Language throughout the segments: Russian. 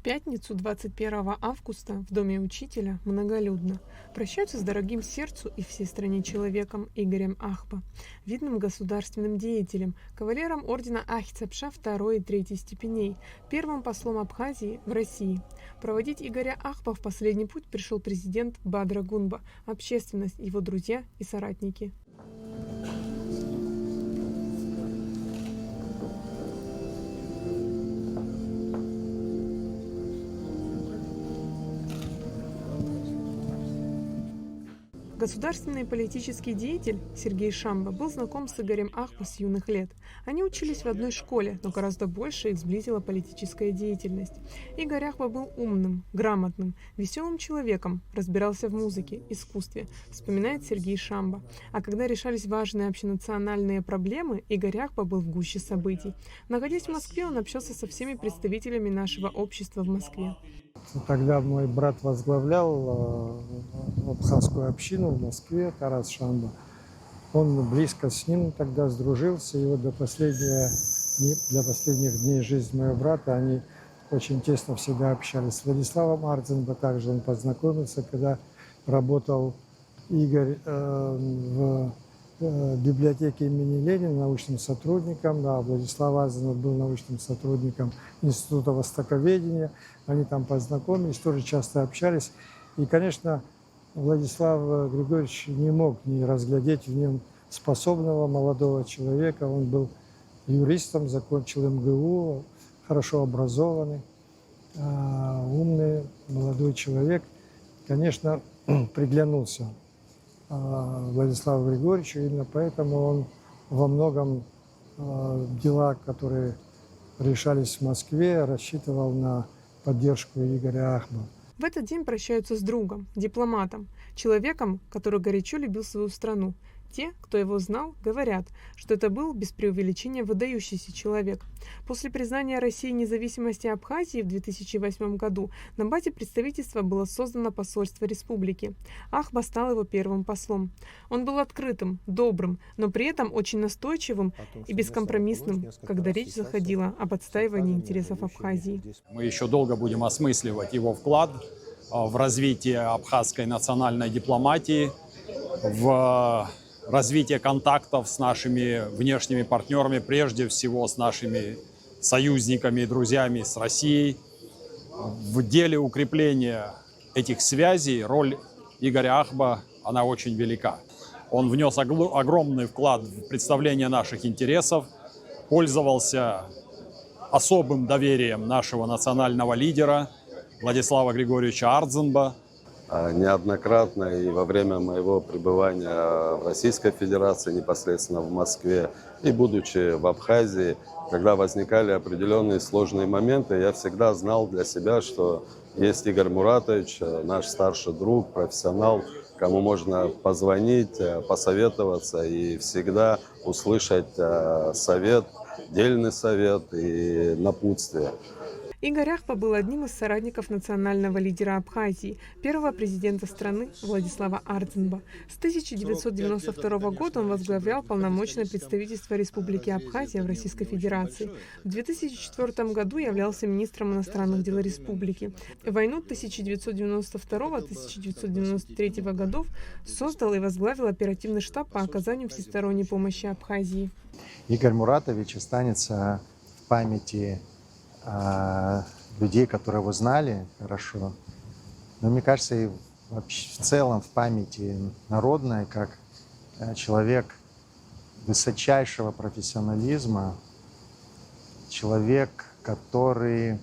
пятницу, 21 августа, в доме учителя многолюдно. Прощаются с дорогим сердцу и всей стране человеком Игорем Ахба, видным государственным деятелем, кавалером ордена Ахтябша II и III степеней, первым послом Абхазии в России. Проводить Игоря Ахба в последний путь пришел президент Бадра Гунба, общественность, его друзья и соратники. Государственный и политический деятель Сергей Шамба был знаком с Игорем Ахба с юных лет. Они учились в одной школе, но гораздо больше их сблизила политическая деятельность. Игорь Ахба был умным, грамотным, веселым человеком, разбирался в музыке, искусстве, вспоминает Сергей Шамба. А когда решались важные общенациональные проблемы, Игорь Ахба был в гуще событий. Находясь в Москве, он общался со всеми представителями нашего общества в Москве. Тогда мой брат возглавлял абхазскую общину в Москве, Тарас Шамба. Он близко с ним тогда сдружился, и вот до последних дней жизни моего брата они очень тесно всегда общались. С Владиславом Ардзенбо также он познакомился, когда работал Игорь в библиотеке имени Ленина научным сотрудником, да, Владислав Ардзенбо был научным сотрудником Института востоковедения. Они там познакомились, тоже часто общались. И, конечно, Владислав Григорьевич не мог не разглядеть в нем способного молодого человека. Он был юристом, закончил МГУ, хорошо образованный, умный молодой человек. Конечно, приглянулся Владиславу Григорьевичу, именно поэтому он во многом дела, которые решались в Москве, рассчитывал на поддержку Игоря Ахба. В этот день прощаются с другом, дипломатом, человеком, который горячо любил свою страну. Те, кто его знал, говорят, что это был без преувеличения выдающийся человек. После признания России независимости Абхазии в 2008 году на базе представительства было создано посольство республики. Ахба стал его первым послом. Он был открытым, добрым, но при этом очень настойчивым и бескомпромиссным, когда речь заходила об отстаивании интересов Абхазии. Мы еще долго будем осмысливать его вклад в развитие абхазской национальной дипломатии, в развитие контактов с нашими внешними партнерами, прежде всего с нашими союзниками и друзьями с Россией. В деле укрепления этих связей роль Игоря Ахба, она очень велика. Он внес огромный вклад в представление наших интересов, пользовался особым доверием нашего национального лидера Владислава Григорьевича Ардзенбо. Неоднократно и во время моего пребывания в Российской Федерации, непосредственно в Москве, и будучи в Абхазии, когда возникали определенные сложные моменты, я всегда знал для себя, что есть Игорь Муратович, наш старший друг, профессионал, кому можно позвонить, посоветоваться и всегда услышать совет, дельный совет и напутствие. Игорь Ахба был одним из соратников национального лидера Абхазии, первого президента страны Владислава Ардзенбо. С 1992 года он возглавлял полномочное представительство Республики Абхазия в Российской Федерации. В 2004 году являлся министром иностранных дел республики. В войну 1992-1993 годов создал и возглавил оперативный штаб по оказанию всесторонней помощи Абхазии. Игорь Муратович останется в памяти людей, которые его знали хорошо, но, мне кажется, и вообще в целом в памяти народной, как человек высочайшего профессионализма, человек, который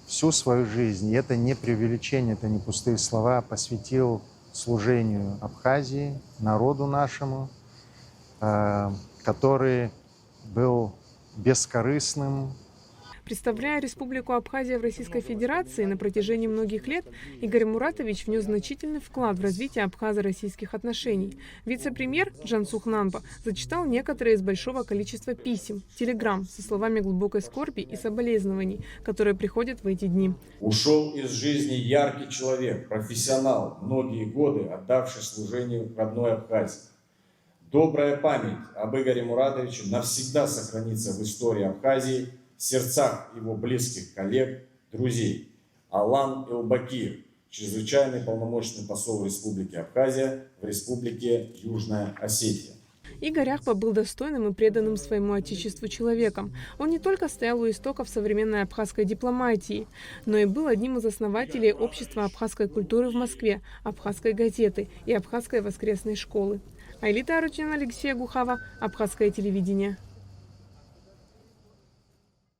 всю свою жизнь, и это не преувеличение, это не пустые слова, посвятил служению Абхазии, народу нашему, который был бескорыстным. Представляя Республику Абхазия в Российской Федерации на протяжении многих лет, Игорь Муратович внес значительный вклад в развитие абхазо-российских отношений. Вице-премьер Джансух Нанба зачитал некоторые из большого количества писем, телеграмм со словами глубокой скорби и соболезнований, которые приходят в эти дни. Ушел из жизни яркий человек, профессионал, многие годы отдавший служению родной Абхазии. Добрая память об Игоре Муратовиче навсегда сохранится в истории Абхазии, в сердцах его близких коллег, друзей. Алан Элбакир, чрезвычайный полномочный посол Республики Абхазия в Республике Южная Осетия. Игорь Ахпа был достойным и преданным своему отечеству человеком. Он не только стоял у истоков современной абхазской дипломатии, но и был одним из основателей общества абхазской культуры в Москве, абхазской газеты и абхазской воскресной школы. Айлита Арутюн, Алексея Гухава, Абхазское телевидение.